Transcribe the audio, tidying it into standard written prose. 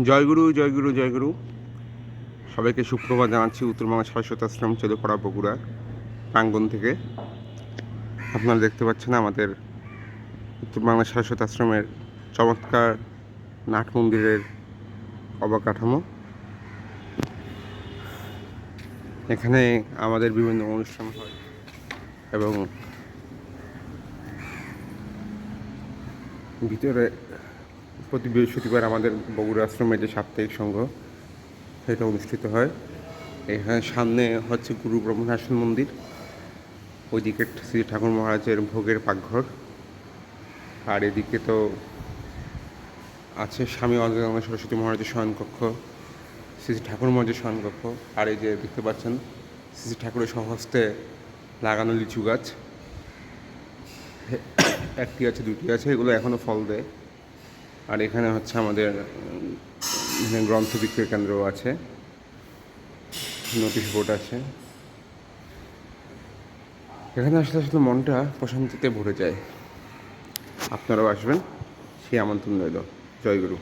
জয়গুরু জয়গুরু জয়গুরু। সবাইকে সুপ্রভাত জানাচ্ছি উত্তরবঙ্গ শাশ্বত আশ্রম চেদুপাড়া বগুড়া প্রাঙ্গণ থেকে। আপনারা দেখতে পাচ্ছেন আমাদের উত্তরবাংলা শাশ্বত আশ্রমের চমৎকার নাট মন্দিরের অবকাঠামো। এখানে আমাদের বিভিন্ন অনুষ্ঠান হয় এবং ভিতরে প্রতি বৃহস্পতিবার আমাদের বগুড়া আশ্রমের যে সাপ্তাহিক সংঘ সেটা অনুষ্ঠিত হয়। এখানে সামনে হচ্ছে গুরু ব্রহ্মনাশন মন্দির, ওইদিকে শ্রী ঠাকুর মহারাজের ভোগের পাকঘর, আর এদিকে তো আছে স্বামী অঞ্জনানন্দ সরস্বতী মহারাজের শয়নকক্ষ, শ্রী ঠাকুর মহারাজের শয়নকক্ষ। আর এই যে দেখতে পাচ্ছেন শ্রী ঠাকুরের স্বহস্তে লাগানো লিচু গাছ, একটি আছে দুটি আছে, এগুলো এখনও ফল দেয়। আর এখানে হচ্ছে আমাদের গ্রন্থ বিক্রয় কেন্দ্র আছে, নোটিশ বোর্ড আছে। এখানে আসলে আসলে মনটা প্রশান্তিতে ভরে যায়। আপনারাও আসবেন, সেই আমন্ত্রণ রইল। জয়গুরু।